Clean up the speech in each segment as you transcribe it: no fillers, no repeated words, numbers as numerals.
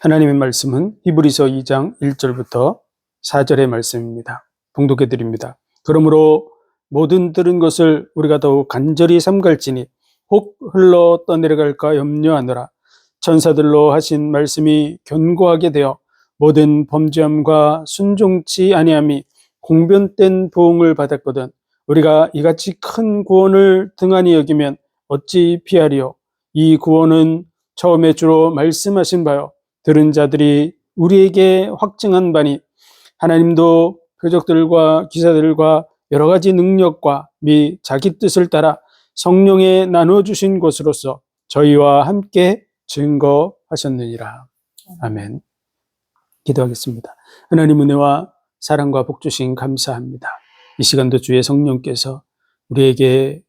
하나님의 말씀은 히브리서 2장 1절부터 4절의 말씀입니다. 봉독해 드립니다. 그러므로 모든 들은 것을 우리가 더욱 간절히 삼갈지니 혹 흘러 떠내려갈까 염려하노라. 천사들로 하신 말씀이 견고하게 되어 모든 범죄함과 순종치 아니함이 공변된 보응을 받았거든. 우리가 이같이 큰 구원을 등한히 여기면 어찌 피하리요. 이 구원은 처음에 주로 말씀하신 바요 들은 자들이 우리에게 확증한 바니 하나님도 표적들과 기사들과 여러 가지 능력과 및 자기 뜻을 따라 성령에 나눠주신 것으로서 저희와 함께 증거하셨느니라. 아멘. 기도하겠습니다. 하나님 은혜와 사랑과 복 주신 감사합니다. 이 시간도 주의 성령께서 우리에게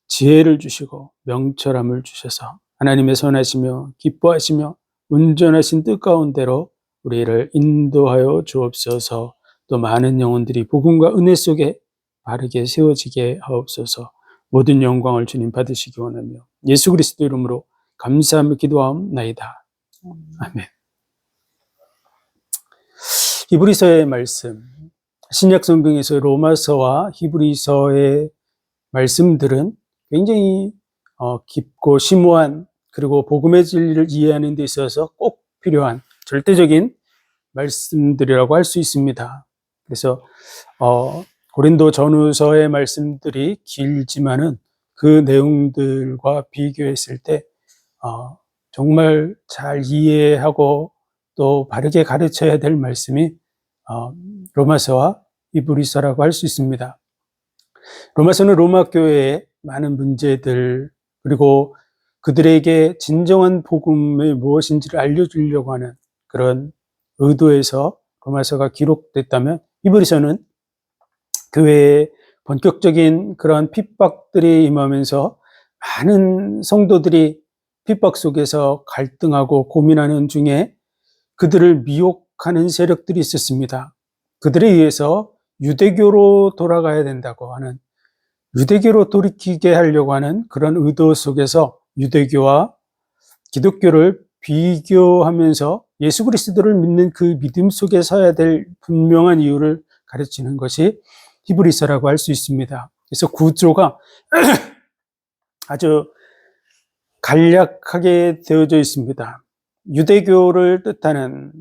지혜를 주시고 명철함을 주셔서 하나님의 선하시며 기뻐하시며 온전하신 뜻 가운데로 우리를 인도하여 주옵소서. 또 많은 영혼들이 복음과 은혜 속에 바르게 세워지게 하옵소서. 모든 영광을 주님 받으시기 원하며 예수 그리스도 이름으로 감사하며 기도하옵나이다. 아멘. 히브리서의 말씀, 신약 성경에서 로마서와 히브리서의 말씀들은 굉장히 깊고 심오한, 그리고 복음의 진리를 이해하는 데 있어서 꼭 필요한 절대적인 말씀들이라고 할 수 있습니다. 그래서 고린도 전후서의 말씀들이 길지만은 그 내용들과 비교했을 때 정말 잘 이해하고 또 바르게 가르쳐야 될 말씀이 로마서와 히브리서라고 할 수 있습니다. 로마서는 로마 교회의 많은 문제들, 그리고 그들에게 진정한 복음이 무엇인지를 알려주려고 하는 그런 의도에서 로마서가 기록됐다면, 히브리서는 교회의 본격적인 그런 핍박들이 임하면서 많은 성도들이 핍박 속에서 갈등하고 고민하는 중에 그들을 미혹하는 세력들이 있었습니다. 그들에 의해서 유대교로 돌아가야 된다고 하는, 유대교로 돌이키게 하려고 하는 그런 의도 속에서 유대교와 기독교를 비교하면서 예수 그리스도를 믿는 그 믿음 속에 서야 될 분명한 이유를 가르치는 것이 히브리서라고 할 수 있습니다. 그래서 구조가 아주 간략하게 되어져 있습니다. 유대교를 뜻하는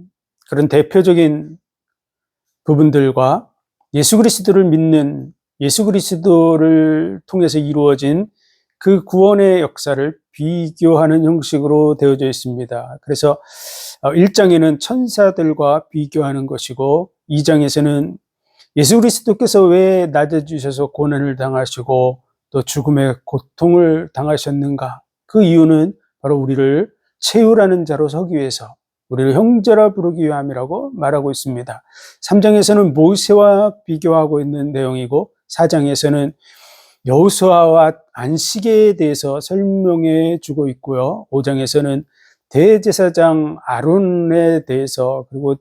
그런 대표적인 부분들과 예수 그리스도를 믿는, 예수 그리스도를 통해서 이루어진 그 구원의 역사를 비교하는 형식으로 되어져 있습니다. 그래서 1장에는 천사들과 비교하는 것이고, 2장에서는 예수 그리스도께서 왜 낮아지셔서 고난을 당하시고 또 죽음의 고통을 당하셨는가, 그 이유는 바로 우리를 채우라는 자로 서기 위해서, 우리를 형제라 부르기 위함이라고 말하고 있습니다. 3장에서는 모세와 비교하고 있는 내용이고, 4장에서는 여호수아와 안식에 대해서 설명해 주고 있고요. 5장에서는 대제사장 아론에 대해서, 그리고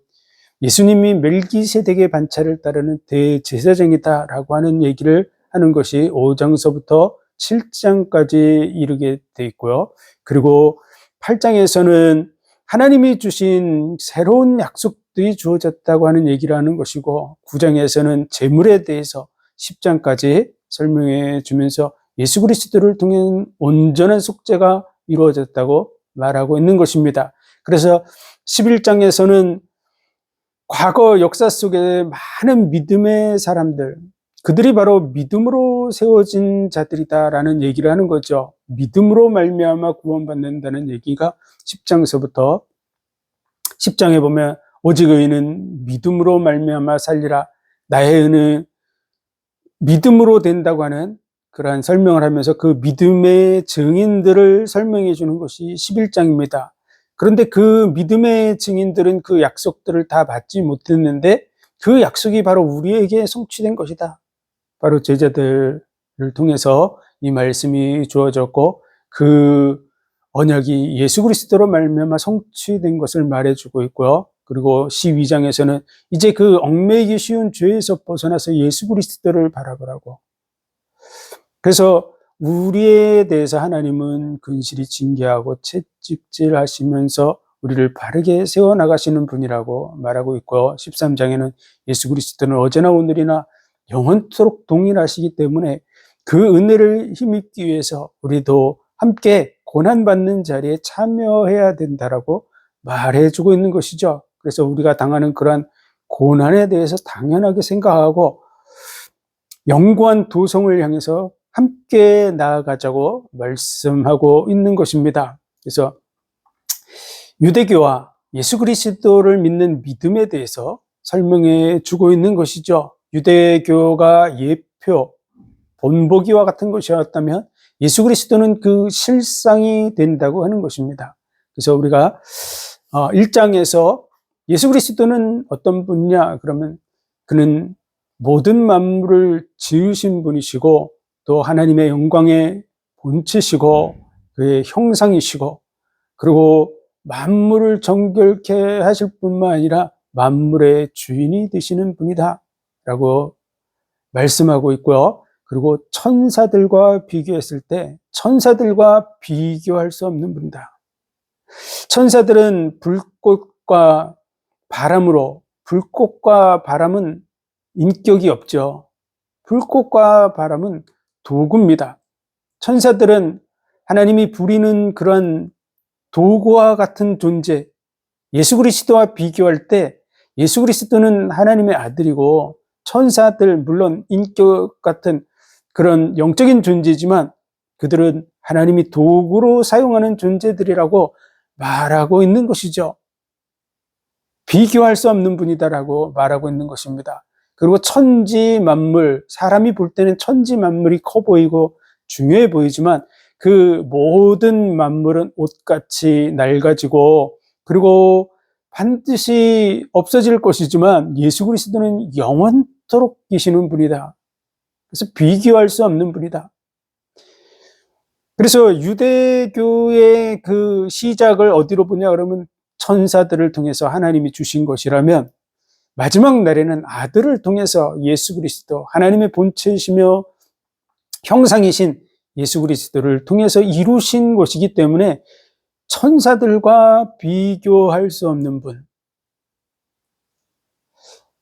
예수님이 멜기세덱의 반차를 따르는 대제사장이다라고 하는 얘기를 하는 것이 5장서부터 7장까지 이르게 돼 있고요. 그리고 8장에서는 하나님이 주신 새로운 약속들이 주어졌다고 하는 얘기를 하는 것이고, 9장에서는 재물에 대해서 10장까지 설명해 주면서 예수 그리스도를 통해 온전한 속죄가 이루어졌다고 말하고 있는 것입니다. 그래서 11장에서는 과거 역사 속에 많은 믿음의 사람들, 그들이 바로 믿음으로 세워진 자들이다라는 얘기를 하는 거죠. 믿음으로 말미암아 구원받는다는 얘기가 10장서부터 10장에 보면 오직 의인은 믿음으로 말미암아 살리라, 나의 의는 믿음으로 된다고 하는 그러한 설명을 하면서 그 믿음의 증인들을 설명해 주는 것이 11장입니다. 그런데 그 믿음의 증인들은 그 약속들을 다 받지 못했는데 그 약속이 바로 우리에게 성취된 것이다. 바로 제자들을 통해서 이 말씀이 주어졌고, 그 언약이 예수 그리스도로 말미암아 성취된 것을 말해주고 있고요. 그리고 12장에서는 이제 그 얽매이기 쉬운 죄에서 벗어나서 예수 그리스도를 바라보라고. 그래서 우리에 대해서 하나님은 근실히 징계하고 채찍질하시면서 우리를 바르게 세워나가시는 분이라고 말하고 있고 13장에는 예수 그리스도는 어제나 오늘이나 영원토록 동일하시기 때문에 그 은혜를 힘입기 위해서 우리도 함께 고난받는 자리에 참여해야 된다라고 말해주고 있는 것이죠. 그래서 우리가 당하는 그러한 고난에 대해서 당연하게 생각하고 영구한 도성을 향해서 함께 나아가자고 말씀하고 있는 것입니다. 그래서 유대교와 예수 그리스도를 믿는 믿음에 대해서 설명해 주고 있는 것이죠. 유대교가 예표, 본보기와 같은 것이었다면 예수 그리스도는 그 실상이 된다고 하는 것입니다. 그래서 우리가 1장에서 예수 그리스도는 어떤 분이냐 그러면 그는 모든 만물을 지으신 분이시고 또 하나님의 영광의 본체시고 그의 형상이시고 그리고 만물을 정결케 하실 뿐만 아니라 만물의 주인이 되시는 분이다 라고 말씀하고 있고요. 그리고 천사들과 비교했을 때 천사들과 비교할 수 없는 분이다. 천사들은 불꽃과 바람으로, 불꽃과 바람은 인격이 없죠. 불꽃과 바람은 도구입니다. 천사들은 하나님이 부리는 그런 도구와 같은 존재, 예수 그리스도와 비교할 때 예수 그리스도는 하나님의 아들이고 천사들 물론 인격 같은 그런 영적인 존재지만 그들은 하나님이 도구로 사용하는 존재들이라고 말하고 있는 것이죠. 비교할 수 없는 분이다라고 말하고 있는 것입니다. 그리고 천지 만물, 사람이 볼 때는 천지 만물이 커 보이고 중요해 보이지만 그 모든 만물은 옷같이 낡아지고 그리고 반드시 없어질 것이지만 예수 그리스도는 영원토록 계시는 분이다. 그래서 비교할 수 없는 분이다. 그래서 유대교의 그 시작을 어디로 보냐 그러면 천사들을 통해서 하나님이 주신 것이라면 마지막 날에는 아들을 통해서 예수 그리스도, 하나님의 본체이시며 형상이신 예수 그리스도를 통해서 이루신 것이기 때문에 천사들과 비교할 수 없는 분.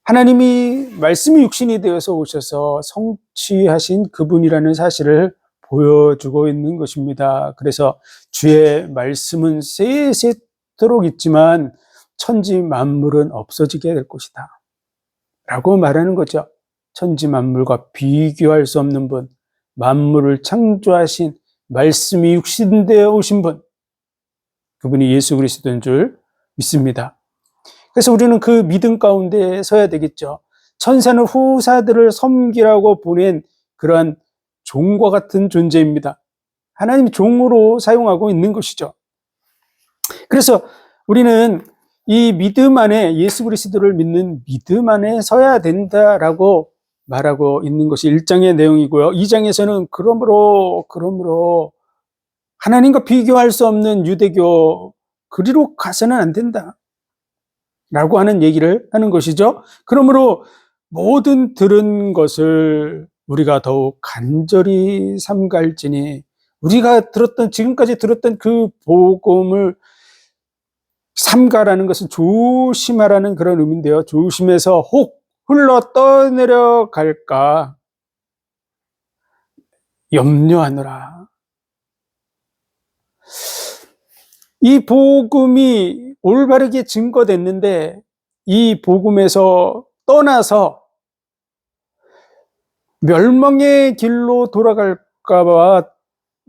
하나님이 말씀이 육신이 되어서 오셔서 성취하신 그분이라는 사실을 보여주고 있는 것입니다. 그래서 주의 말씀은 세세토록 있지만 천지 만물은 없어지게 될 것이다 라고 말하는 거죠. 천지 만물과 비교할 수 없는 분, 만물을 창조하신 말씀이 육신되어 오신 분, 그분이 예수 그리스도인 줄 믿습니다. 그래서 우리는 그 믿음 가운데 서야 되겠죠. 천사는 후사들을 섬기라고 보낸 그러한 종과 같은 존재입니다. 하나님 종으로 사용하고 있는 것이죠. 그래서 우리는 이 믿음 안에 예수 그리스도를 믿는 믿음 안에 서야 된다라고 말하고 있는 것이 1장의 내용이고요. 2장에서는 그러므로 하나님과 비교할 수 없는 유대교 그리로 가서는 안 된다 라고 하는 얘기를 하는 것이죠. 그러므로 모든 들은 것을 우리가 더욱 간절히 삼갈지니 우리가 지금까지 들었던 그 복음을 삼가라는 것은 조심하라는 그런 의미인데요. 조심해서 혹 흘러 떠내려 갈까 염려하노라. 이 복음이 올바르게 증거됐는데 이 복음에서 떠나서 멸망의 길로 돌아갈까 봐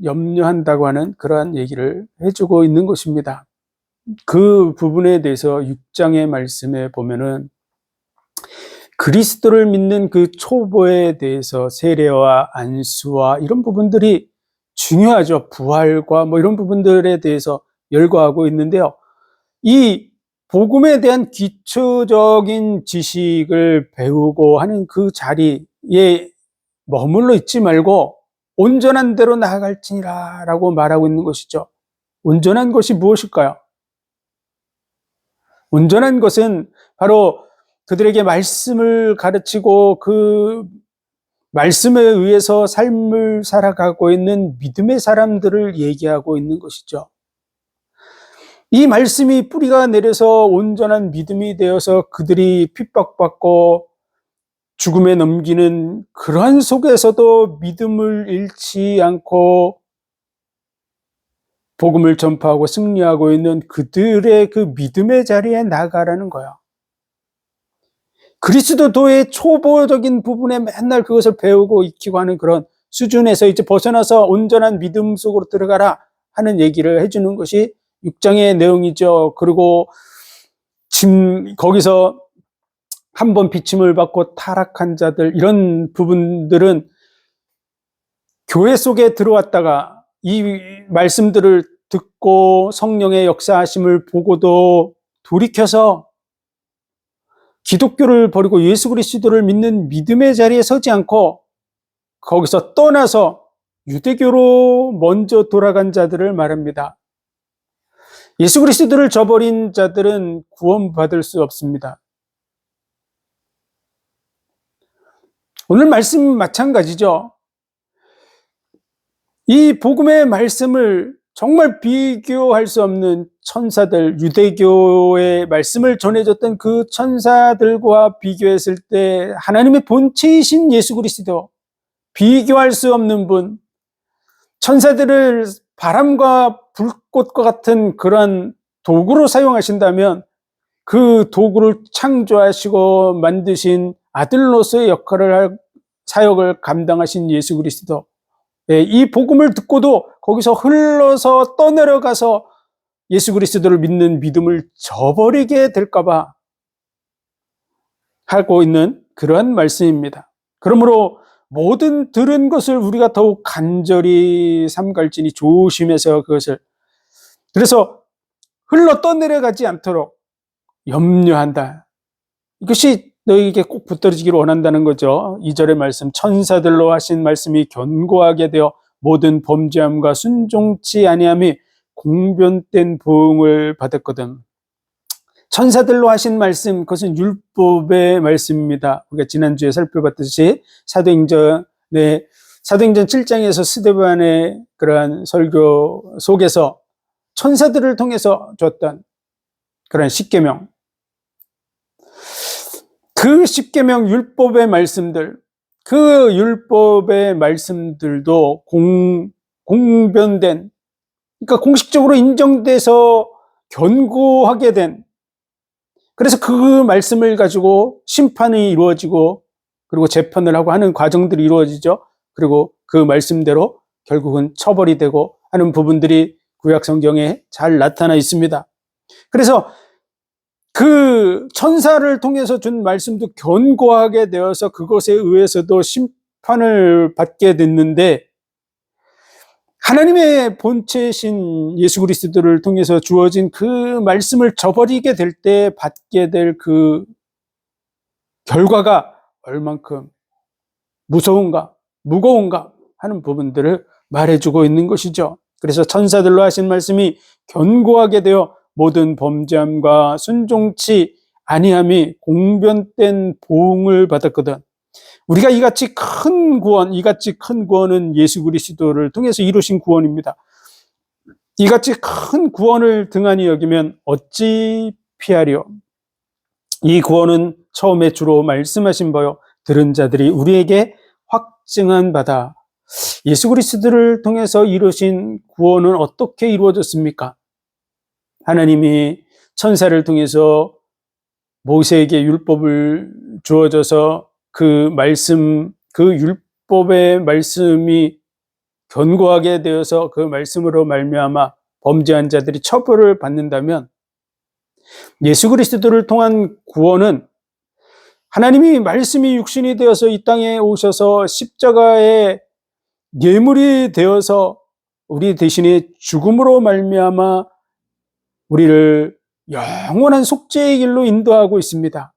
염려한다고 하는 그러한 얘기를 해주고 있는 것입니다. 그 부분에 대해서 6장의 말씀에 보면은 그리스도를 믿는 그 초보에 대해서 세례와 안수와 이런 부분들이 중요하죠. 부활과 뭐 이런 부분들에 대해서 열거하고 있는데요. 이 복음에 대한 기초적인 지식을 배우고 하는 그 자리에 머물러 있지 말고 온전한 대로 나아갈지니라 라고 말하고 있는 것이죠. 온전한 것이 무엇일까요? 온전한 것은 바로 그들에게 말씀을 가르치고 그 말씀에 의해서 삶을 살아가고 있는 믿음의 사람들을 얘기하고 있는 것이죠. 이 말씀이 뿌리가 내려서 온전한 믿음이 되어서 그들이 핍박받고 죽음에 넘기는 그러한 속에서도 믿음을 잃지 않고 복음을 전파하고 승리하고 있는 그들의 그 믿음의 자리에 나가라는 거야. 그리스도도의 초보적인 부분에 맨날 그것을 배우고 익히고 하는 그런 수준에서 이제 벗어나서 온전한 믿음 속으로 들어가라 하는 얘기를 해주는 것이 6장의 내용이죠. 그리고 거기서 한번 비침을 받고 타락한 자들, 이런 부분들은 교회 속에 들어왔다가 이 말씀들을 듣고 성령의 역사하심을 보고도 돌이켜서 기독교를 버리고 예수 그리스도를 믿는 믿음의 자리에 서지 않고 거기서 떠나서 유대교로 먼저 돌아간 자들을 말합니다. 예수 그리스도를 저버린 자들은 구원받을 수 없습니다. 오늘 말씀 마찬가지죠. 이 복음의 말씀을 정말 비교할 수 없는 천사들, 유대교의 말씀을 전해줬던 그 천사들과 비교했을 때 하나님의 본체이신 예수 그리스도, 비교할 수 없는 분, 천사들을 바람과 불꽃과 같은 그런 도구로 사용하신다면 그 도구를 창조하시고 만드신 아들로서의 역할을 사역을 감당하신 예수 그리스도, 이 복음을 듣고도 거기서 흘러서 떠내려가서 예수 그리스도를 믿는 믿음을 저버리게 될까봐 하고 있는 그러한 말씀입니다. 그러므로 모든 들은 것을 우리가 더욱 간절히 삼갈지니 조심해서 그것을, 그래서 흘러 떠내려가지 않도록 염려한다. 이것이 너희에게 꼭 붙들어지기를 원한다는 거죠. 2절의 말씀, 천사들로 하신 말씀이 견고하게 되어 모든 범죄함과 순종치 아니함이 공변된 보응을 받았거든. 천사들로 하신 말씀, 그것은 율법의 말씀입니다. 우리가 지난주에 살펴봤듯이 사도행전 7장에서 스데반의 그러한 설교 속에서 천사들을 통해서 줬던 그런 십계명, 그 십계명 율법의 말씀들, 그 율법의 말씀들도 공변된, 그러니까 공식적으로 인정돼서 견고하게 된, 그래서 그 말씀을 가지고 심판이 이루어지고 그리고 재판을 하고 하는 과정들이 이루어지죠. 그리고 그 말씀대로 결국은 처벌이 되고 하는 부분들이 구약 성경에 잘 나타나 있습니다. 그래서 그 천사를 통해서 준 말씀도 견고하게 되어서 그것에 의해서도 심판을 받게 됐는데, 하나님의 본체이신 예수 그리스도를 통해서 주어진 그 말씀을 저버리게 될 때 받게 될 그 결과가 얼만큼 무서운가, 무거운가 하는 부분들을 말해주고 있는 것이죠. 그래서 천사들로 하신 말씀이 견고하게 되어 모든 범죄함과 순종치 아니함이 공변된 보응을 받았거든. 우리가 이같이 큰 구원은 예수 그리스도를 통해서 이루신 구원입니다. 이같이 큰 구원을 등한히 여기면 어찌 피하리요? 이 구원은 처음에 주로 말씀하신 바요 들은 자들이 우리에게 확증한 바다. 예수 그리스도를 통해서 이루신 구원은 어떻게 이루어졌습니까? 하나님이 천사를 통해서 모세에게 율법을 주어져서 그 말씀, 그 율법의 말씀이 견고하게 되어서 그 말씀으로 말미암아 범죄한 자들이 처벌을 받는다면, 예수 그리스도를 통한 구원은 하나님이 말씀이 육신이 되어서 이 땅에 오셔서 십자가의 예물이 되어서 우리 대신에 죽음으로 말미암아 우리를 영원한 속죄의 길로 인도하고 있습니다.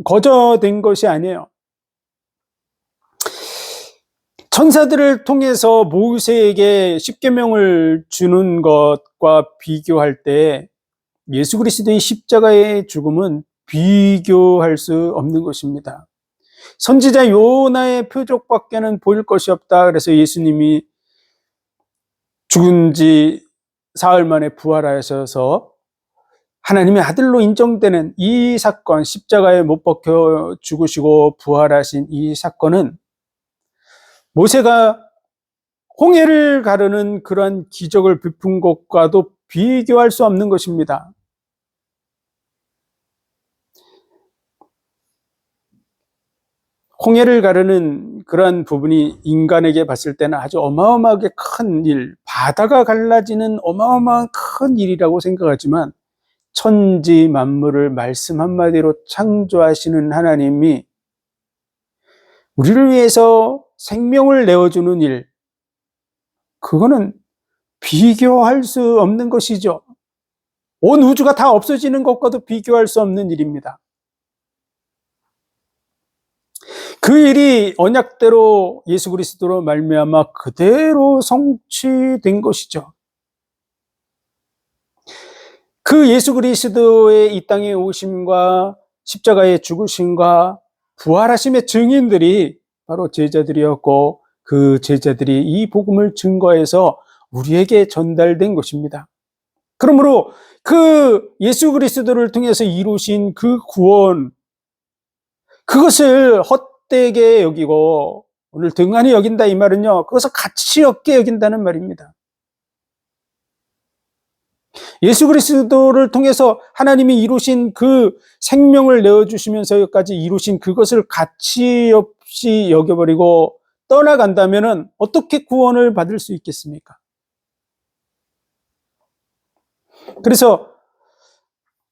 거저된 것이 아니에요. 천사들을 통해서 모세에게 십계명을 주는 것과 비교할 때 예수 그리스도의 십자가의 죽음은 비교할 수 없는 것입니다. 선지자 요나의 표적밖에는 보일 것이 없다. 그래서 예수님이 죽은 지 사흘 만에 부활하셔서 하나님의 아들로 인정되는 이 사건, 십자가에 못 박혀 죽으시고 부활하신 이 사건은 모세가 홍해를 가르는 그러한 기적을 베푼 것과도 비교할 수 없는 것입니다. 홍해를 가르는 그러한 부분이 인간에게 봤을 때는 아주 어마어마하게 큰 일, 바다가 갈라지는 어마어마한 큰 일이라고 생각하지만 천지 만물을 말씀 한마디로 창조하시는 하나님이 우리를 위해서 생명을 내어주는 일, 그거는 비교할 수 없는 것이죠. 온 우주가 다 없어지는 것과도 비교할 수 없는 일입니다. 그 일이 언약대로 예수 그리스도로 말미암아 그대로 성취된 것이죠. 그 예수 그리스도의 이 땅에 오심과 십자가의 죽으심과 부활하심의 증인들이 바로 제자들이었고, 그 제자들이 이 복음을 증거해서 우리에게 전달된 것입니다. 그러므로 그 예수 그리스도를 통해서 이루신 그 구원, 그것을 헛되게 여기고 오늘 등한히 여긴다 이 말은요, 그것을 가치 없게 여긴다는 말입니다. 예수 그리스도를 통해서 하나님이 이루신 그 생명을 내어주시면서까지 이루신 그것을 가치 없이 여겨버리고 떠나간다면 어떻게 구원을 받을 수 있겠습니까? 그래서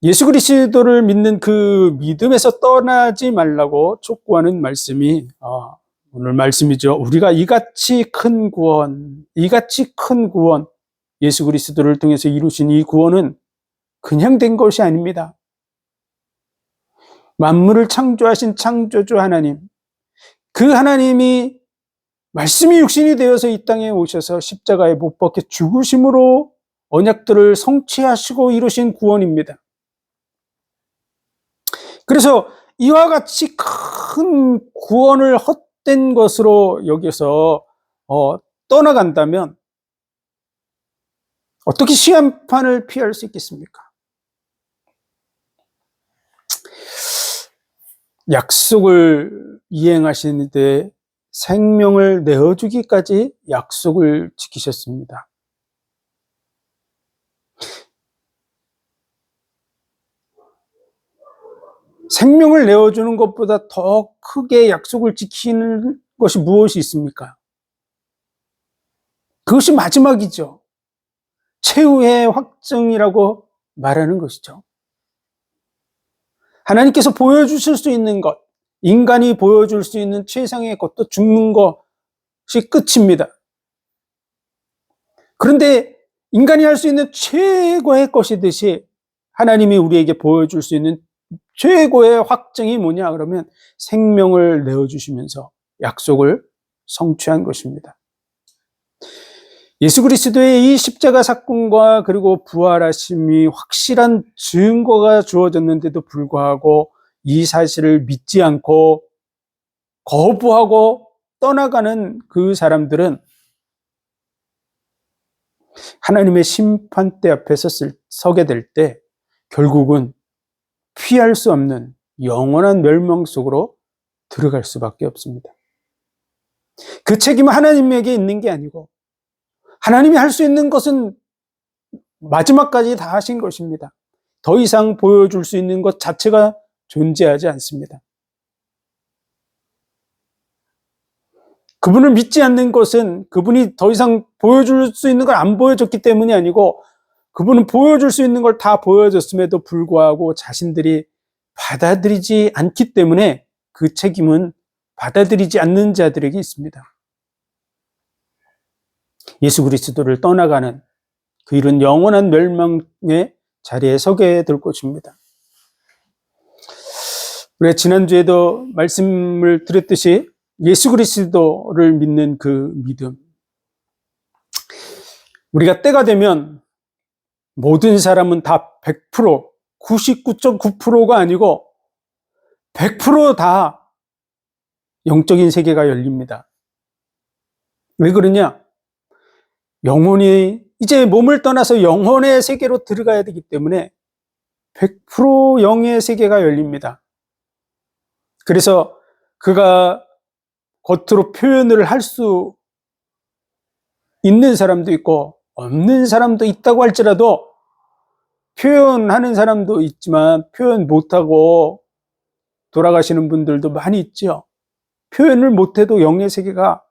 예수 그리스도를 믿는 그 믿음에서 떠나지 말라고 촉구하는 말씀이 오늘 말씀이죠. 우리가 이같이 큰 구원, 예수 그리스도를 통해서 이루신 이 구원은 그냥 된 것이 아닙니다. 만물을 창조하신 창조주 하나님, 그 하나님이 말씀이 육신이 되어서 이 땅에 오셔서 십자가에 못 박혀 죽으심으로 언약들을 성취하시고 이루신 구원입니다. 그래서 이와 같이 큰 구원을 헛된 것으로 여기서 떠나간다면 어떻게 시한판을 피할 수 있겠습니까? 약속을 이행하시는데 생명을 내어주기까지 약속을 지키셨습니다. 생명을 내어주는 것보다 더 크게 약속을 지키는 것이 무엇이 있습니까? 그것이 마지막이죠. 최후의 확증이라고 말하는 것이죠. 하나님께서 보여주실 수 있는 것, 인간이 보여줄 수 있는 최상의 것도 죽는 것이 끝입니다. 그런데 인간이 할 수 있는 최고의 것이듯이 하나님이 우리에게 보여줄 수 있는 최고의 확증이 뭐냐 그러면 생명을 내어주시면서 약속을 성취한 것입니다. 예수 그리스도의 이 십자가 사건과 그리고 부활하심이 확실한 증거가 주어졌는데도 불구하고 이 사실을 믿지 않고 거부하고 떠나가는 그 사람들은 하나님의 심판대 앞에 서게 될 때 결국은 피할 수 없는 영원한 멸망 속으로 들어갈 수밖에 없습니다. 그 책임은 하나님에게 있는 게 아니고 하나님이 할 수 있는 것은 마지막까지 다 하신 것입니다. 더 이상 보여줄 수 있는 것 자체가 존재하지 않습니다. 그분을 믿지 않는 것은 그분이 더 이상 보여줄 수 있는 걸 안 보여줬기 때문이 아니고 그분은 보여줄 수 있는 걸 다 보여줬음에도 불구하고 자신들이 받아들이지 않기 때문에 그 책임은 받아들이지 않는 자들에게 있습니다. 예수 그리스도를 떠나가는 그 일은 영원한 멸망의 자리에 서게 될 것입니다. 우리가 지난주에도 말씀을 드렸듯이 예수 그리스도를 믿는 그 믿음, 우리가 때가 되면 모든 사람은 다 100%, 99.9%가 아니고 100% 다 영적인 세계가 열립니다. 왜 그러냐? 영혼이 이제 몸을 떠나서 영혼의 세계로 들어가야 되기 때문에 100% 영의 세계가 열립니다. 그래서 그가 겉으로 표현을 할 수 있는 사람도 있고 없는 사람도 있다고 할지라도 표현하는 사람도 있지만 표현 못하고 돌아가시는 분들도 많이 있죠. 표현을 못해도 영의 세계가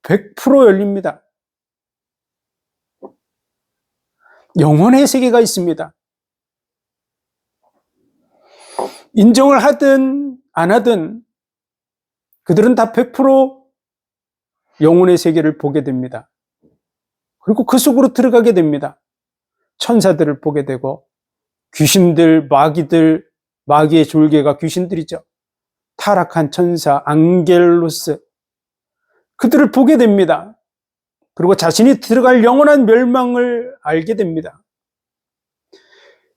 100% 열립니다. 영혼의 세계가 있습니다. 인정을 하든 안 하든 그들은 다 100% 영혼의 세계를 보게 됩니다. 그리고 그 속으로 들어가게 됩니다. 천사들을 보게 되고 귀신들, 마귀들, 마귀의 졸개가 귀신들이죠. 타락한 천사, 앙겔로스, 그들을 보게 됩니다. 그리고 자신이 들어갈 영원한 멸망을 알게 됩니다.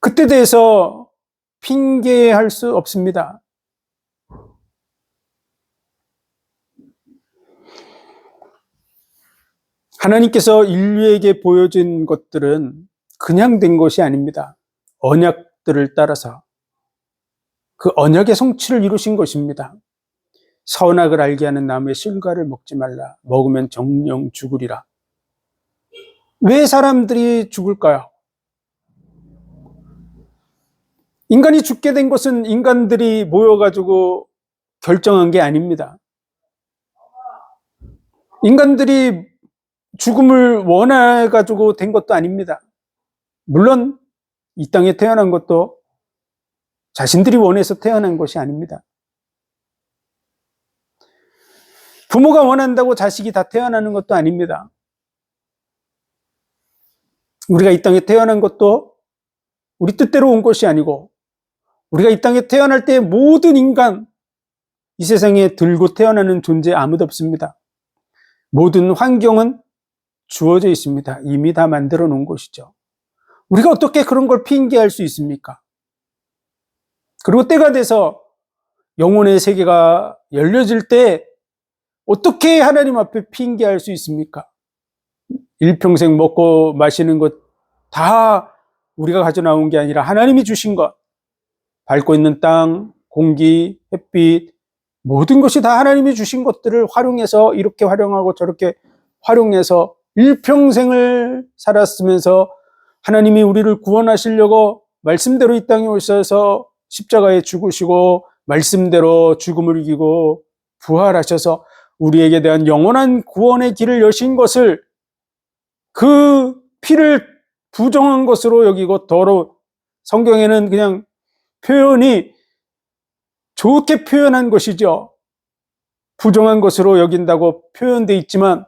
그때 대해서 핑계할 수 없습니다. 하나님께서 인류에게 보여준 것들은 그냥 된 것이 아닙니다. 언약들을 따라서 그 언약의 성취를 이루신 것입니다. 선악을 알게 하는 나무의 실과를 먹지 말라. 먹으면 정령 죽으리라. 왜 사람들이 죽을까요? 인간이 죽게 된 것은 인간들이 모여가지고 결정한 게 아닙니다. 인간들이 죽음을 원해가지고 된 것도 아닙니다. 물론 이 땅에 태어난 것도 자신들이 원해서 태어난 것이 아닙니다. 부모가 원한다고 자식이 다 태어나는 것도 아닙니다. 우리가 이 땅에 태어난 것도 우리 뜻대로 온 것이 아니고 우리가 이 땅에 태어날 때 모든 인간, 이 세상에 들고 태어나는 존재 아무도 없습니다. 모든 환경은 주어져 있습니다. 이미 다 만들어 놓은 것이죠. 우리가 어떻게 그런 걸 핑계할 수 있습니까? 그리고 때가 돼서 영혼의 세계가 열려질 때 어떻게 하나님 앞에 핑계할 수 있습니까? 일평생 먹고 마시는 것 다 우리가 가져나온 게 아니라 하나님이 주신 것, 밟고 있는 땅, 공기, 햇빛, 모든 것이 다 하나님이 주신 것들을 활용해서 이렇게 활용하고 저렇게 활용해서 일평생을 살았으면서 하나님이 우리를 구원하시려고 말씀대로 이 땅에 오셔서 십자가에 죽으시고 말씀대로 죽음을 이기고 부활하셔서 우리에게 대한 영원한 구원의 길을 여신 것을 그 피를 부정한 것으로 여기고 성경에는 그냥 표현이 좋게 표현한 것이죠. 부정한 것으로 여긴다고 표현되어 있지만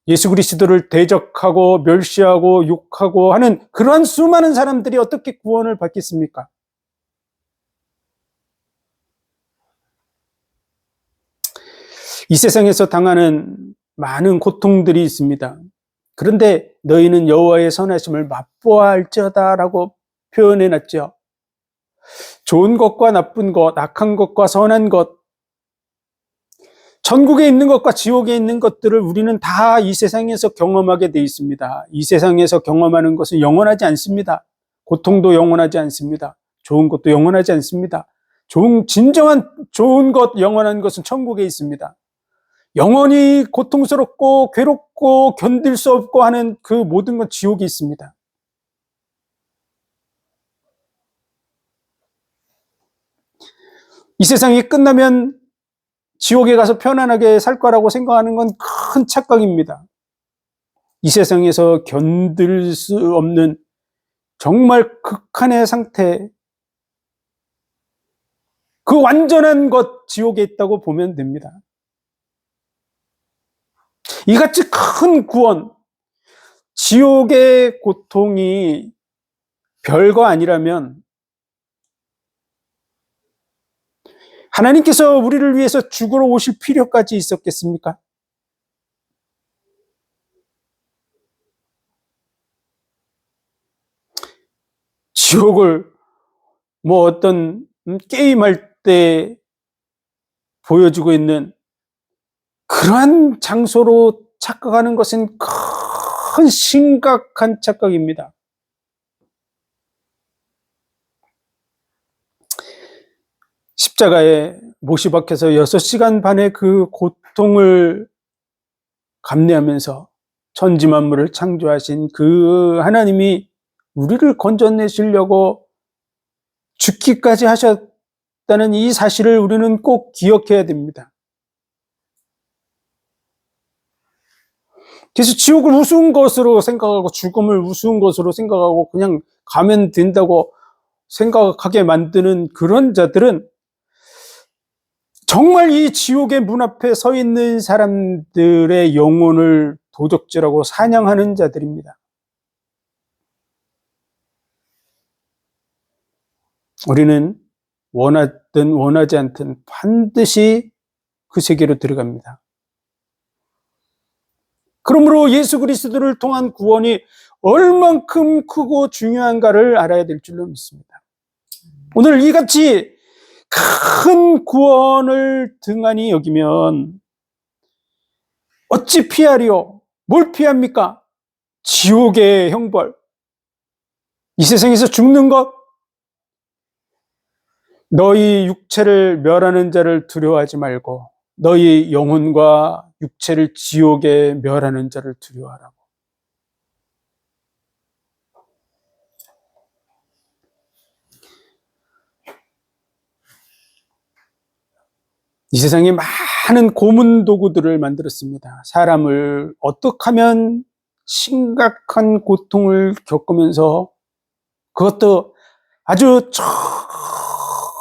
예수 그리스도를 대적하고 멸시하고 욕하고 하는 그러한 수많은 사람들이 어떻게 구원을 받겠습니까? 이 세상에서 당하는 많은 고통들이 있습니다. 그런데 너희는 여호와의 선하심을 맛보아 알지어다라고 표현해놨죠. 좋은 것과 나쁜 것, 악한 것과 선한 것, 천국에 있는 것과 지옥에 있는 것들을 우리는 다 이 세상에서 경험하게 돼 있습니다. 이 세상에서 경험하는 것은 영원하지 않습니다. 고통도 영원하지 않습니다. 좋은 것도 영원하지 않습니다. 진정한 좋은 것, 영원한 것은 천국에 있습니다. 영원히 고통스럽고 괴롭고 견딜 수 없고 하는 그 모든 건 지옥에 있습니다. 이 세상이 끝나면 지옥에 가서 편안하게 살 거라고 생각하는 건 큰 착각입니다. 이 세상에서 견딜 수 없는 정말 극한의 상태, 그 완전한 것 지옥에 있다고 보면 됩니다. 이같이 큰 구원, 지옥의 고통이 별거 아니라면 하나님께서 우리를 위해서 죽으러 오실 필요까지 있었겠습니까? 지옥을 어떤 게임할 때 보여주고 있는 그러한 장소로 착각하는 것은 큰 심각한 착각입니다. 십자가에 못이 박혀서 6시간 반의 그 고통을 감내하면서 천지 만물을 창조하신 그 하나님이 우리를 건져내시려고 죽기까지 하셨다는 이 사실을 우리는 꼭 기억해야 됩니다. 그래서 지옥을 우스운 것으로 생각하고 죽음을 우스운 것으로 생각하고 그냥 가면 된다고 생각하게 만드는 그런 자들은 정말 이 지옥의 문 앞에 서 있는 사람들의 영혼을 도적질하고 사냥하는 자들입니다. 우리는 원하든 원하지 않든 반드시 그 세계로 들어갑니다. 그러므로 예수 그리스도를 통한 구원이 얼만큼 크고 중요한가를 알아야 될 줄로 믿습니다. 오늘 이같이 큰 구원을 등한히 여기면 어찌 피하리요? 뭘 피합니까? 지옥의 형벌, 이 세상에서 죽는 것, 너희 육체를 멸하는 자를 두려워하지 말고 너희 영혼과 육체를 지옥에 멸하는 자를 두려워하라고. 이 세상에 많은 고문 도구들을 만들었습니다. 사람을 어떻게 하면 심각한 고통을 겪으면서 그것도 아주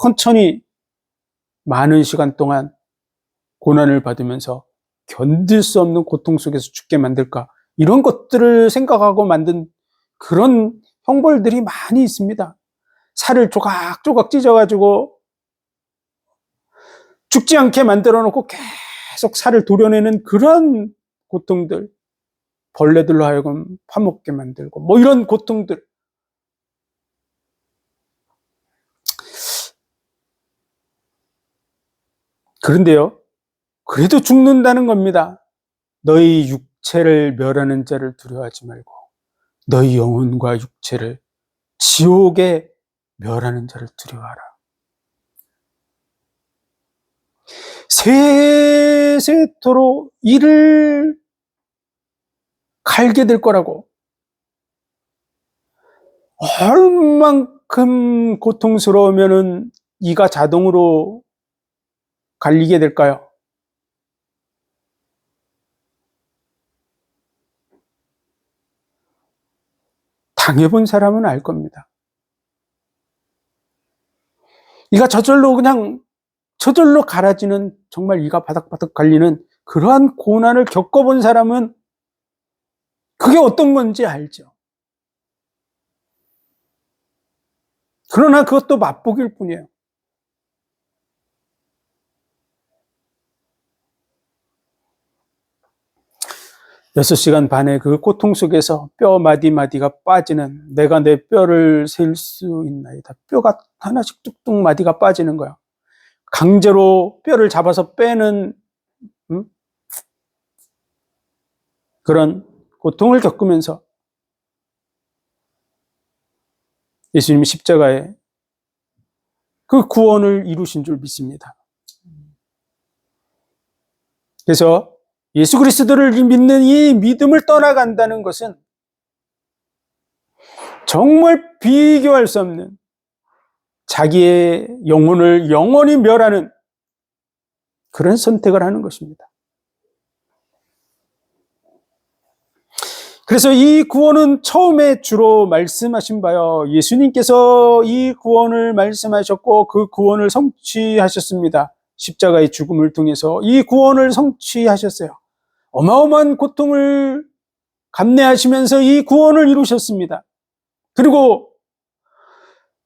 천천히 많은 시간 동안 고난을 받으면서 견딜 수 없는 고통 속에서 죽게 만들까, 이런 것들을 생각하고 만든 그런 형벌들이 많이 있습니다. 살을 조각조각 찢어가지고 죽지 않게 만들어 놓고 계속 살을 도려내는 그런 고통들, 벌레들로 하여금 파먹게 만들고 뭐 이런 고통들. 그런데요, 그래도 죽는다는 겁니다. 너희 육체를 멸하는 자를 두려워하지 말고 너희 영혼과 육체를 지옥에 멸하는 자를 두려워하라. 세세토록 이를 갈게 될 거라고. 얼만큼 고통스러우면은 이가 자동으로 갈리게 될까요? 당해본 사람은 알 겁니다. 이가 저절로 갈아지는, 정말 이가 바닥바닥 갈리는 그러한 고난을 겪어본 사람은 그게 어떤 건지 알죠. 그러나 그것도 맛보기일 뿐이에요. 여섯 시간 반의 그 고통 속에서 뼈 마디마디가 빠지는, 내가 내 뼈를 셀 수 있나이다. 뼈가 하나씩 뚝뚝 마디가 빠지는 거야. 강제로 뼈를 잡아서 빼는 그런 고통을 겪으면서 예수님이 십자가에 그 구원을 이루신 줄 믿습니다. 그래서 예수 그리스도를 믿는 이 믿음을 떠나간다는 것은 정말 비교할 수 없는, 자기의 영혼을 영원히 멸하는 그런 선택을 하는 것입니다. 그래서 이 구원은 처음에 주로 말씀하신 바요, 예수님께서 이 구원을 말씀하셨고 그 구원을 성취하셨습니다. 십자가의 죽음을 통해서 이 구원을 성취하셨어요. 어마어마한 고통을 감내하시면서 이 구원을 이루셨습니다. 그리고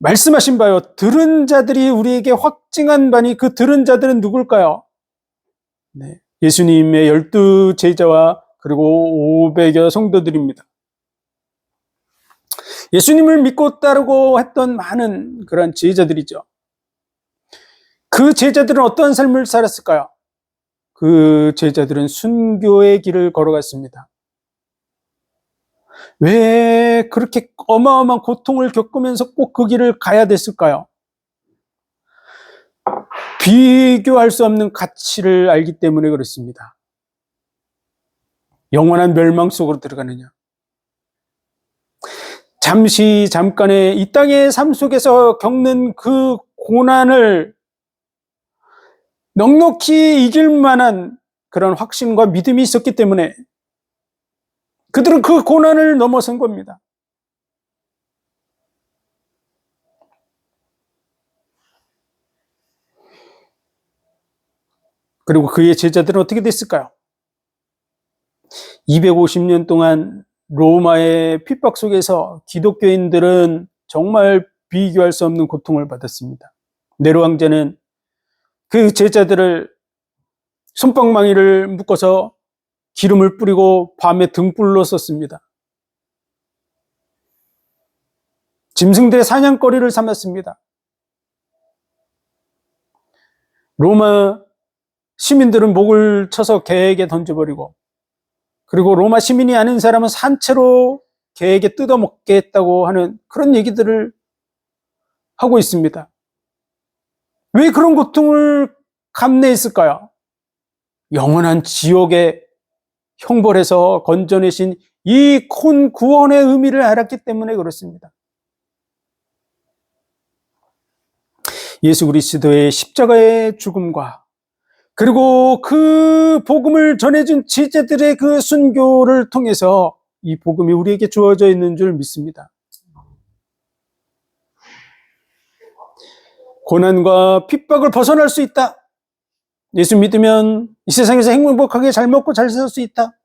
말씀하신 바요, 들은 자들이 우리에게 확증한 바니 그 들은 자들은 누굴까요? 네, 예수님의 12 제자와 그리고 500여 성도들입니다. 예수님을 믿고 따르고 했던 많은 그런 제자들이죠. 그 제자들은 어떤 삶을 살았을까요? 그 제자들은 순교의 길을 걸어갔습니다. 왜 그렇게 어마어마한 고통을 겪으면서 꼭 그 길을 가야 됐을까요? 비교할 수 없는 가치를 알기 때문에 그렇습니다. 영원한 멸망 속으로 들어가느냐? 잠깐의 이 땅의 삶 속에서 겪는 그 고난을 넉넉히 이길 만한 그런 확신과 믿음이 있었기 때문에 그들은 그 고난을 넘어선 겁니다. 그리고 그의 제자들은 어떻게 됐을까요? 250년 동안 로마의 핍박 속에서 기독교인들은 정말 비교할 수 없는 고통을 받았습니다. 네로 황제는 그 제자들을 솜방망이를 묶어서 기름을 뿌리고 밤에 등불로 썼습니다. 짐승들의 사냥거리를 삼았습니다. 로마 시민들은 목을 쳐서 개에게 던져버리고, 그리고 로마 시민이 아닌 사람은 산채로 개에게 뜯어먹게 했다고 하는 그런 얘기들을 하고 있습니다. 왜 그런 고통을 감내했을까요? 영원한 지옥에 형벌해서 건져내신 이 큰 구원의 의미를 알았기 때문에 그렇습니다. 예수 그리스도의 십자가의 죽음과 그리고 그 복음을 전해준 제자들의 그 순교를 통해서 이 복음이 우리에게 주어져 있는 줄 믿습니다. 고난과 핍박을 벗어날 수 있다. 예수 믿으면 이 세상에서 행복하게 잘 먹고 잘 살 수 있다.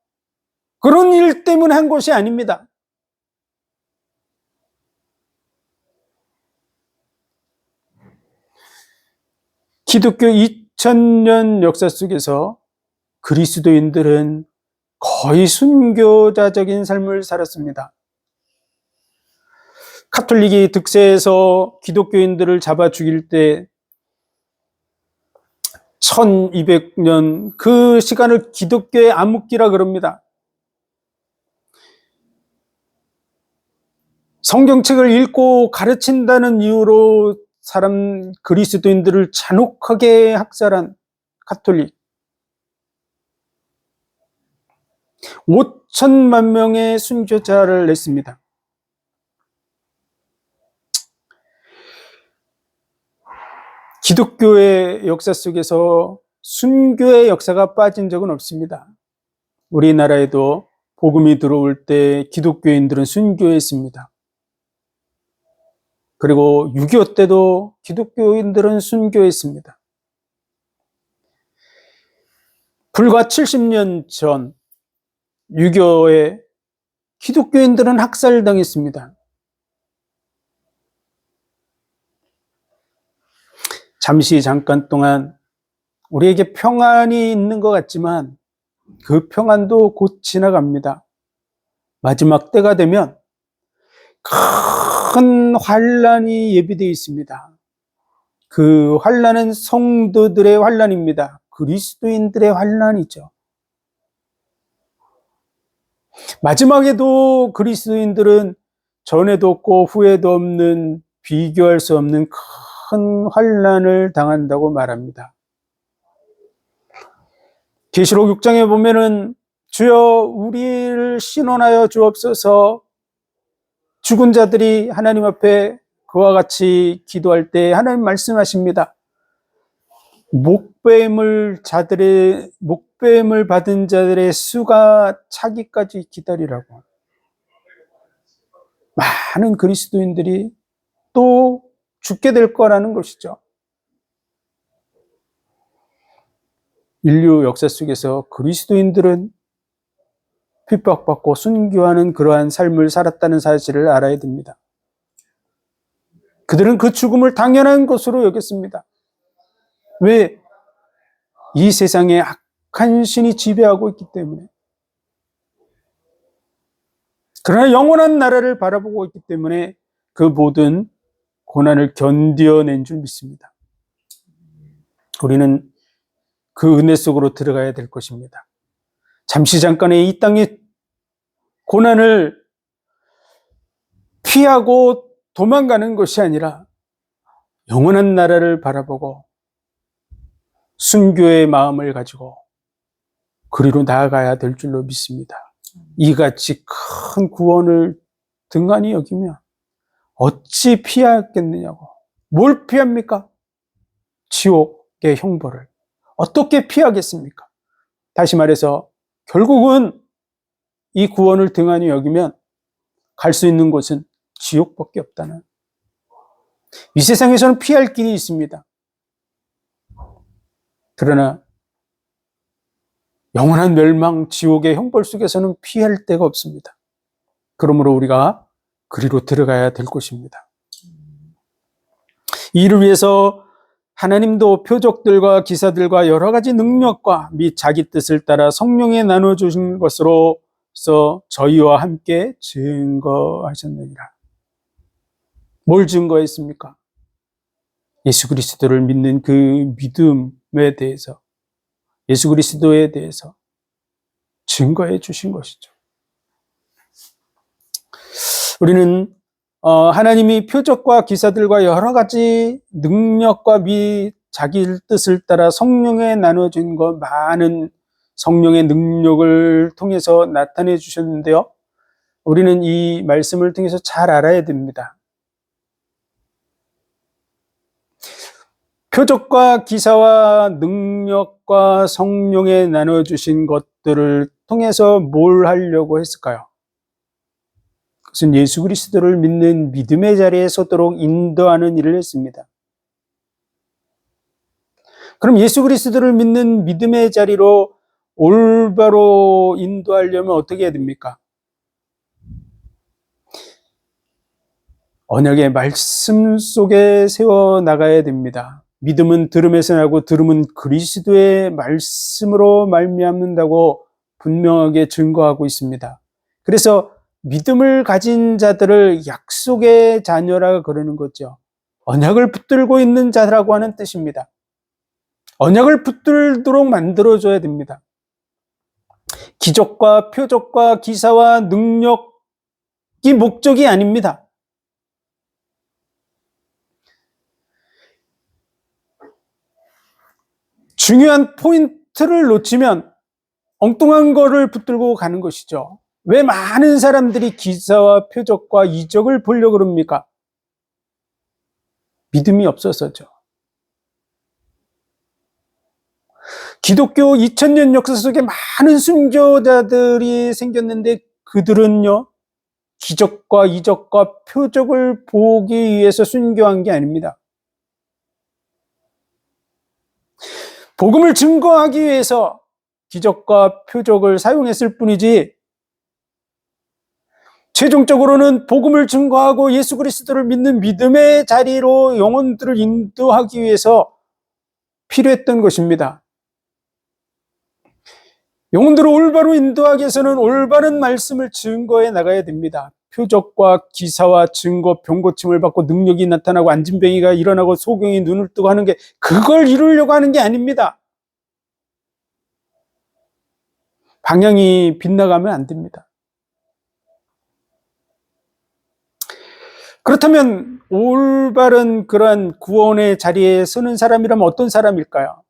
그런 일 때문에 한 것이 아닙니다. 기독교 2000년 역사 속에서 그리스도인들은 거의 순교자적인 삶을 살았습니다. 카톨릭이 득세해서 기독교인들을 잡아 죽일 때 1200년 그 시간을 기독교의 암흑기라 그럽니다. 성경책을 읽고 가르친다는 이유로 그리스도인들을 잔혹하게 학살한 카톨릭 5천만 명의 순교자를 냈습니다. 기독교의 역사 속에서 순교의 역사가 빠진 적은 없습니다. 우리나라에도 복음이 들어올 때 기독교인들은 순교했습니다. 그리고 6.25 때도 기독교인들은 순교했습니다. 불과 70년 전 6.25에 기독교인들은 학살당했습니다. 잠깐 동안 우리에게 평안이 있는 것 같지만 그 평안도 곧 지나갑니다. 마지막 때가 되면 큰 환란이 예비되어 있습니다. 그 환란은 성도들의 환란입니다. 그리스도인들의 환란이죠. 마지막에도 그리스도인들은 전에도 없고 후에도 없는 비교할 수 없는 큰 환란을 당한다고 말합니다. 계시록 6장에 보면은 주여 우리를 신원하여 주옵소서. 죽은 자들이 하나님 앞에 그와 같이 기도할 때 하나님 말씀하십니다. 목배임을 받은 자들의 수가 차기까지 기다리라고. 많은 그리스도인들이 또 죽게 될 거라는 것이죠. 인류 역사 속에서 그리스도인들은 핍박받고 순교하는 그러한 삶을 살았다는 사실을 알아야 됩니다. 그들은 그 죽음을 당연한 것으로 여겼습니다. 왜? 이 세상에 악한 신이 지배하고 있기 때문에. 그러나 영원한 나라를 바라보고 있기 때문에 그 모든 고난을 견뎌낸 줄 믿습니다. 우리는 그 은혜 속으로 들어가야 될 것입니다. 잠깐의 이 땅의 고난을 피하고 도망가는 것이 아니라 영원한 나라를 바라보고 순교의 마음을 가지고 그리로 나아가야 될 줄로 믿습니다. 이같이 큰 구원을 등한히 여기면 어찌 피하겠느냐고. 뭘 피합니까? 지옥의 형벌을. 어떻게 피하겠습니까? 다시 말해서 결국은 이 구원을 등한히 여기면 갈 수 있는 곳은 지옥밖에 없다는. 이 세상에서는 피할 길이 있습니다. 그러나 영원한 멸망, 지옥의 형벌 속에서는 피할 데가 없습니다. 그러므로 우리가 그리로 들어가야 될 것입니다. 이를 위해서 하나님도 표적들과 기사들과 여러 가지 능력과 및 자기 뜻을 따라 성령에 나눠주신 것으로서 저희와 함께 증거하셨느니라. 뭘 증거했습니까? 예수 그리스도를 믿는 그 믿음에 대해서, 예수 그리스도에 대해서 증거해 주신 것이죠. 우리는 하나님이 표적과 기사들과 여러 가지 능력과 및 자기 뜻을 따라 성령에 나눠준 것, 많은 성령의 능력을 통해서 나타내 주셨는데요. 우리는 이 말씀을 통해서 잘 알아야 됩니다. 표적과 기사와 능력과 성령에 나눠주신 것들을 통해서 뭘 하려고 했을까요? 그것은 예수 그리스도를 믿는 믿음의 자리에 서도록 인도하는 일을 했습니다. 그럼 예수 그리스도를 믿는 믿음의 자리로 올바로 인도하려면 어떻게 해야 됩니까? 언약의 말씀 속에 세워 나가야 됩니다. 믿음은 들음에서 나고 들음은 그리스도의 말씀으로 말미암는다고 분명하게 증거하고 있습니다. 그래서 믿음을 가진 자들을 약속의 자녀라 그러는 거죠. 언약을 붙들고 있는 자라고 하는 뜻입니다. 언약을 붙들도록 만들어줘야 됩니다. 기적과 표적과 기사와 능력이 목적이 아닙니다. 중요한 포인트를 놓치면 엉뚱한 거를 붙들고 가는 것이죠. 왜 많은 사람들이 기사와 표적과 이적을 보려고 그럽니까? 믿음이 없어서죠. 기독교 2000년 역사 속에 많은 순교자들이 생겼는데 그들은요, 기적과 이적과 표적을 보기 위해서 순교한 게 아닙니다. 복음을 증거하기 위해서 기적과 표적을 사용했을 뿐이지, 최종적으로는 복음을 증거하고 예수 그리스도를 믿는 믿음의 자리로 영혼들을 인도하기 위해서 필요했던 것입니다. 영혼들을 올바로 인도하기 위해서는 올바른 말씀을 증거해 나가야 됩니다. 표적과 기사와 증거, 병고침을 받고 능력이 나타나고 안진뱅이가 일어나고 소경이 눈을 뜨고 하는 게 그걸 이루려고 하는 게 아닙니다. 방향이 빗나가면 안 됩니다. 그렇다면 올바른 그러한 구원의 자리에 서는 사람이라면 어떤 사람일까요?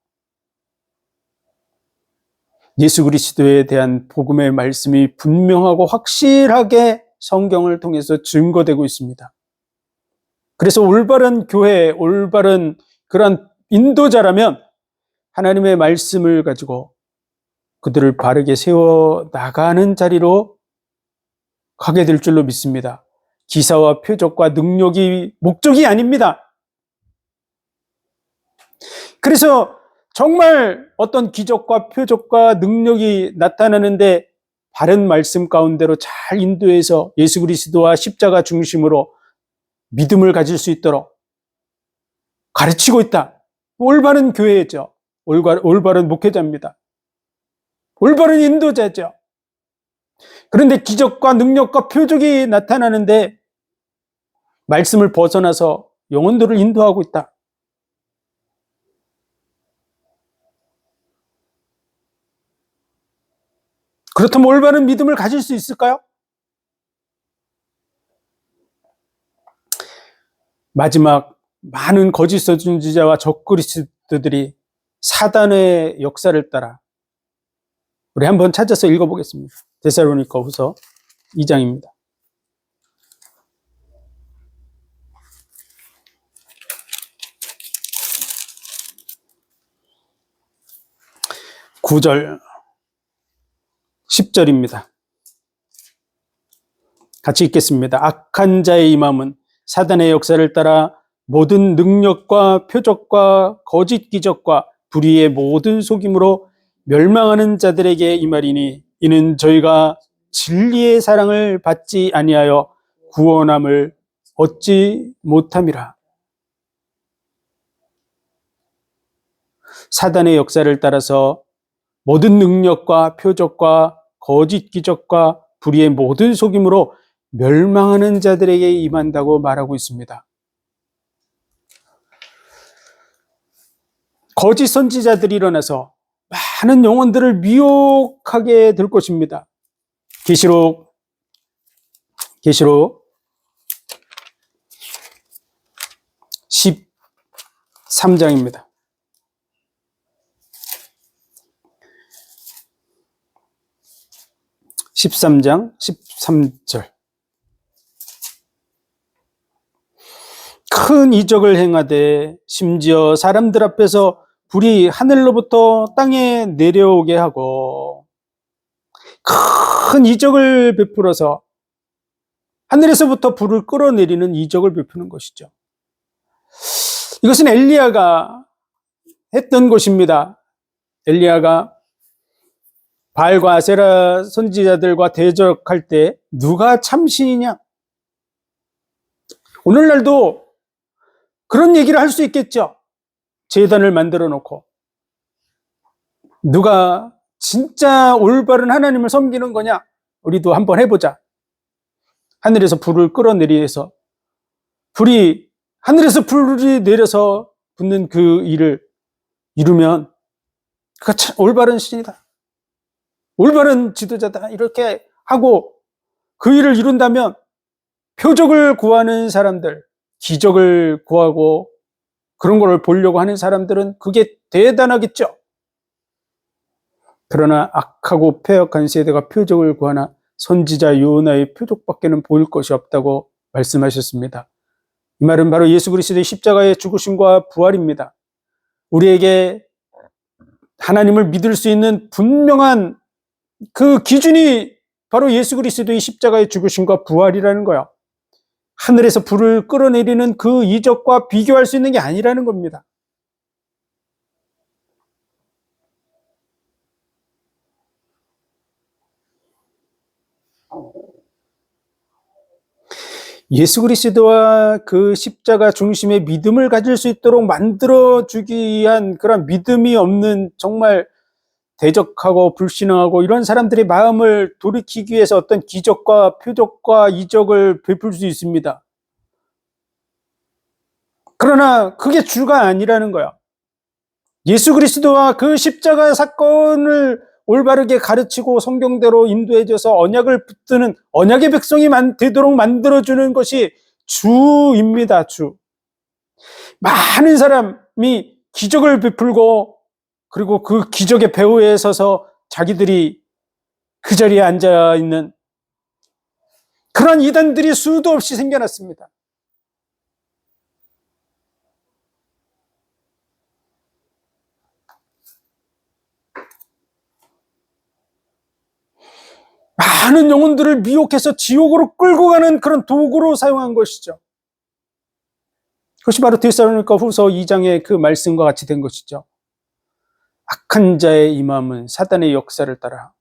예수 그리스도에 대한 복음의 말씀이 분명하고 확실하게 성경을 통해서 증거되고 있습니다. 그래서 올바른 교회, 올바른 그런 인도자라면 하나님의 말씀을 가지고 그들을 바르게 세워 나가는 자리로 가게 될 줄로 믿습니다. 기사와 표적과 능력이 목적이 아닙니다. 그래서 정말 어떤 기적과 표적과 능력이 나타나는데 바른 말씀 가운데로 잘 인도해서 예수 그리스도와 십자가 중심으로 믿음을 가질 수 있도록 가르치고 있다. 올바른 교회죠. 올바른 목회자입니다. 올바른 인도자죠. 그런데 기적과 능력과 표적이 나타나는데 말씀을 벗어나서 영혼들을 인도하고 있다. 그렇다면 올바른 믿음을 가질 수 있을까요? 마지막 많은 거짓 선지자와 적그리스도들이 사단의 역사를 따라 우리 한번 찾아서 읽어보겠습니다. 데살로니가 후서 2장입니다. 9절, 10절입니다. 같이 읽겠습니다. 악한 자의 이 마음은 사단의 역사를 따라 모든 능력과 표적과 거짓 기적과 불의의 모든 속임으로 멸망하는 자들에게 이 말이니 이는 저희가 진리의 사랑을 받지 아니하여 구원함을 얻지 못함이라. 사단의 역사를 따라서 모든 능력과 표적과 거짓 기적과 불의의 모든 속임으로 멸망하는 자들에게 임한다고 말하고 있습니다. 거짓 선지자들이 일어나서 많은 영혼들을 미혹하게 될 것입니다. 계시록 13장입니다. 13장 13절. 큰 이적을 행하되 심지어 사람들 앞에서 불이 하늘로부터 땅에 내려오게 하고 큰 이적을 베풀어서 하늘에서부터 불을 끌어내리는 이적을 베푸는 것이죠. 이것은 엘리야가 했던 것입니다. 엘리야가 바알과 아세라 선지자들과 대적할 때 누가 참신이냐? 오늘날도 그런 얘기를 할 수 있겠죠. 제단을 만들어 놓고 누가 진짜 올바른 하나님을 섬기는 거냐? 우리도 한번 해보자. 하늘에서 불을 끌어내리해서 하늘에서 불이 내려서 붙는 그 일을 이루면 그가 참 올바른 신이다. 올바른 지도자다. 이렇게 하고 그 일을 이룬다면 표적을 구하는 사람들, 기적을 구하고 그런 걸 보려고 하는 사람들은 그게 대단하겠죠. 그러나 악하고 패역한 세대가 표적을 구하나 선지자 요나의 표적밖에는 보일 것이 없다고 말씀하셨습니다. 이 말은 바로 예수 그리스도의 십자가의 죽으심과 부활입니다. 우리에게 하나님을 믿을 수 있는 분명한 그 기준이 바로 예수 그리스도의 십자가의 죽으심과 부활이라는 거예요. 하늘에서 불을 끌어내리는 그 이적과 비교할 수 있는 게 아니라는 겁니다. 예수 그리스도와 그 십자가 중심의 믿음을 가질 수 있도록 만들어주기 위한 그런 믿음이 없는 정말 대적하고 불신앙하고 이런 사람들의 마음을 돌이키기 위해서 어떤 기적과 표적과 이적을 베풀 수 있습니다. 그러나 그게 주가 아니라는 거야. 예수 그리스도와 그 십자가 사건을 올바르게 가르치고 성경대로 인도해줘서 언약을 붙드는 언약의 백성이 되도록 만들어주는 것이 주입니다. 주. 많은 사람이 기적을 베풀고 그리고 그 기적의 배후에 서서 자기들이 그 자리에 앉아있는 그런 이단들이 수도 없이 생겨났습니다. 많은 영혼들을 미혹해서 지옥으로 끌고 가는 그런 도구로 사용한 것이죠. 그것이 바로 데살로니가 후서 2장의 그 말씀과 같이 된 것이죠. 악한 자의 이 마음은 사단의 역사를 따라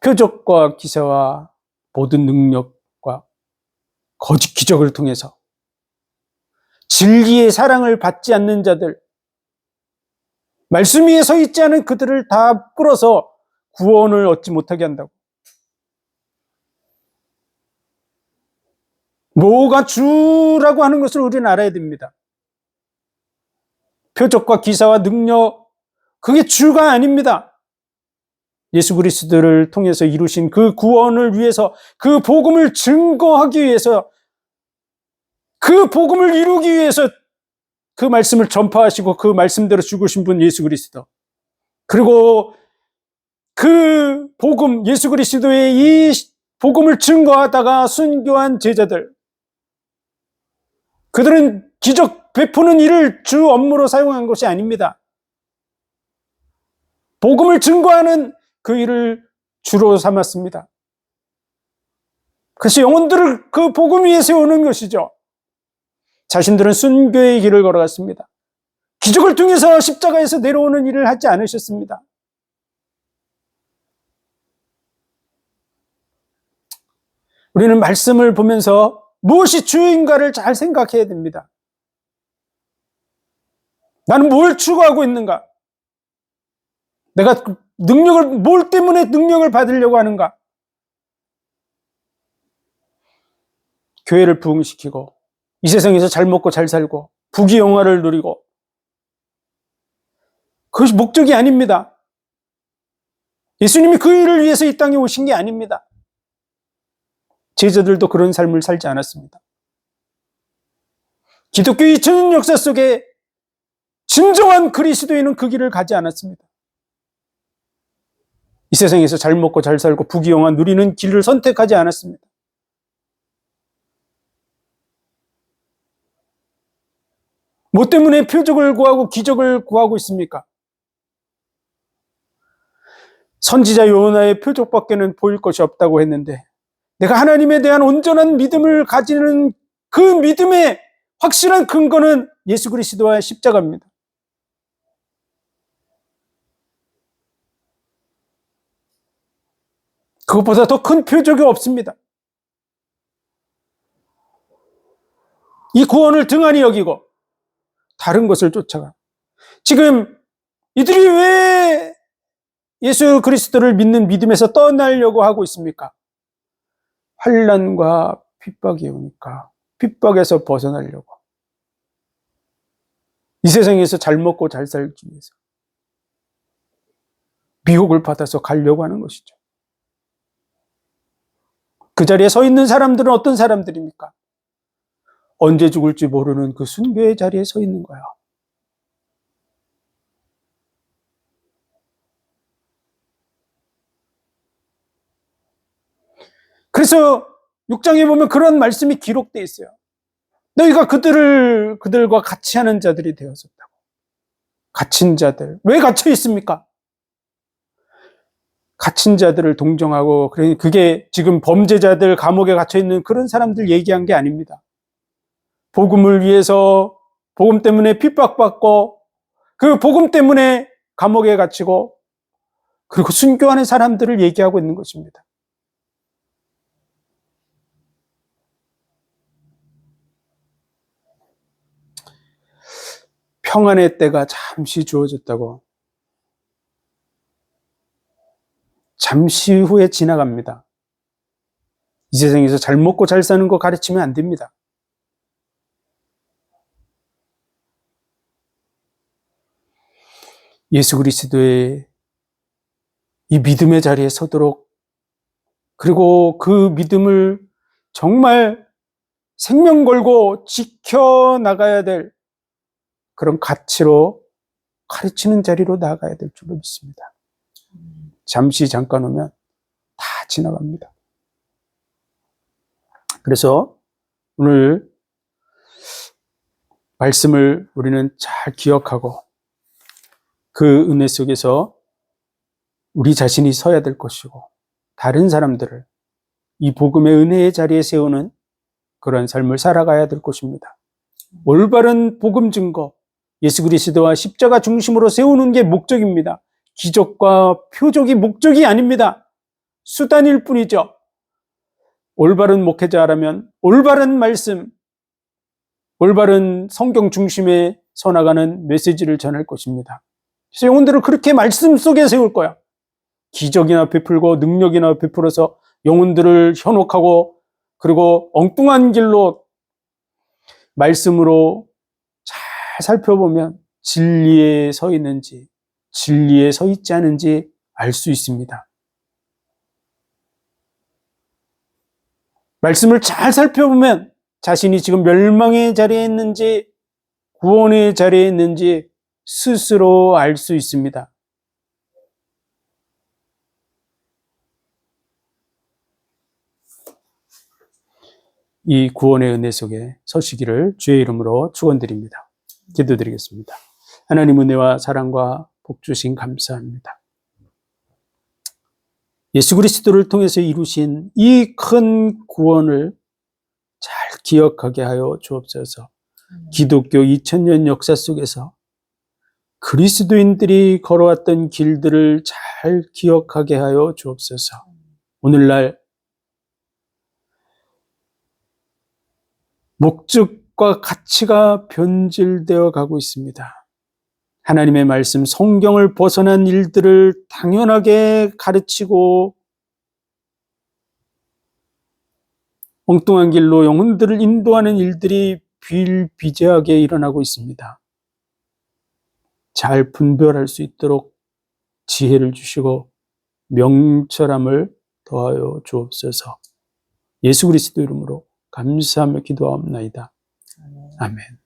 표적과 기사와 모든 능력과 거짓 기적을 통해서 진리의 사랑을 받지 않는 자들, 말씀 위에 서 있지 않은 그들을 다 끌어서 구원을 얻지 못하게 한다고. 뭐가 주라고 하는 것을 우리는 알아야 됩니다. 표적과 기사와 능력, 그게 주가 아닙니다. 예수 그리스도를 통해서 이루신 그 구원을 위해서, 그 복음을 증거하기 위해서, 그 복음을 이루기 위해서 그 말씀을 전파하시고 그 말씀대로 죽으신 분 예수 그리스도. 그리고 그 복음, 예수 그리스도의 이 복음을 증거하다가 순교한 제자들. 그들은 기적 베푸는 일을 주 업무로 사용한 것이 아닙니다. 복음을 증거하는 그 일을 주로 삼았습니다. 그래서 영혼들을 그 복음 위에 세우는 것이죠. 자신들은 순교의 길을 걸어갔습니다. 기적을 통해서 십자가에서 내려오는 일을 하지 않으셨습니다. 우리는 말씀을 보면서 무엇이 주인가를 잘 생각해야 됩니다. 나는 뭘 추구하고 있는가? 내가 뭘 때문에 능력을 받으려고 하는가? 교회를 부흥시키고 이 세상에서 잘 먹고 잘 살고 부귀영화를 누리고, 그것이 목적이 아닙니다. 예수님이 그 일을 위해서 이 땅에 오신 게 아닙니다. 제자들도 그런 삶을 살지 않았습니다. 기독교 2000년 역사 속에 진정한 그리스도인은 그 길을 가지 않았습니다. 이 세상에서 잘 먹고 잘 살고 부귀영화 누리는 길을 선택하지 않았습니다. 뭐 때문에 표적을 구하고 기적을 구하고 있습니까? 선지자 요나의 표적밖에는 보일 것이 없다고 했는데, 내가 하나님에 대한 온전한 믿음을 가지는 그 믿음의 확실한 근거는 예수 그리스도와 십자가입니다. 그것보다 더 큰 표적이 없습니다. 이 구원을 등한히 여기고 다른 것을 쫓아가. 지금 이들이 왜 예수 그리스도를 믿는 믿음에서 떠나려고 하고 있습니까? 환난과 핍박이 오니까 핍박에서 벗어나려고, 이 세상에서 잘 먹고 잘 살기 위해서 미혹을 받아서 가려고 하는 것이죠. 그 자리에 서 있는 사람들은 어떤 사람들입니까? 언제 죽을지 모르는 그 순교의 자리에 서 있는 거야. 그래서 6장에 보면 그런 말씀이 기록되어 있어요. 너희가 그들과 같이 하는 자들이 되었었다고. 갇힌 자들. 왜 갇혀 있습니까? 갇힌 자들을 동정하고, 그게 지금 범죄자들, 감옥에 갇혀 있는 그런 사람들 얘기한 게 아닙니다. 복음을 위해서, 복음 때문에 핍박받고, 그 복음 때문에 감옥에 갇히고, 그리고 순교하는 사람들을 얘기하고 있는 것입니다. 평안의 때가 잠시 주어졌다고 잠시 후에 지나갑니다. 이 세상에서 잘 먹고 잘 사는 거 가르치면 안 됩니다. 예수 그리스도의 이 믿음의 자리에 서도록, 그리고 그 믿음을 정말 생명 걸고 지켜나가야 될 그런 가치로 가르치는 자리로 나가야 될 줄로 믿습니다. 잠시 잠깐 오면 다 지나갑니다. 그래서 오늘 말씀을 우리는 잘 기억하고 그 은혜 속에서 우리 자신이 서야 될 것이고, 다른 사람들을 이 복음의 은혜의 자리에 세우는 그런 삶을 살아가야 될 것입니다. 올바른 복음 증거, 예수 그리스도와 십자가 중심으로 세우는 게 목적입니다. 기적과 표적이 목적이 아닙니다. 수단일 뿐이죠. 올바른 목회자라면 올바른 말씀, 올바른 성경 중심에 서나가는 메시지를 전할 것입니다. 그래서 영혼들을 그렇게 말씀 속에 세울 거야. 기적이나 베풀고 능력이나 베풀어서 영혼들을 현혹하고, 그리고 엉뚱한 길로 말씀으로 잘 살펴보면 진리에 서 있는지 진리에 서 있지 않은지 알 수 있습니다. 말씀을 잘 살펴보면 자신이 지금 멸망의 자리에 있는지 구원의 자리에 있는지 스스로 알 수 있습니다. 이 구원의 은혜 속에 서시기를 주의 이름으로 축원드립니다. 기도드리겠습니다. 하나님 은혜와 사랑과 복 주신 감사합니다. 예수 그리스도를 통해서 이루신 이 큰 구원을 잘 기억하게 하여 주옵소서. 기독교 2000년 역사 속에서 그리스도인들이 걸어왔던 길들을 잘 기억하게 하여 주옵소서. 오늘날 목적과 가치가 변질되어 가고 있습니다. 하나님의 말씀, 성경을 벗어난 일들을 당연하게 가르치고 엉뚱한 길로 영혼들을 인도하는 일들이 비일비재하게 일어나고 있습니다. 잘 분별할 수 있도록 지혜를 주시고 명철함을 더하여 주옵소서. 예수 그리스도 이름으로 감사하며 기도하옵나이다. 아멘.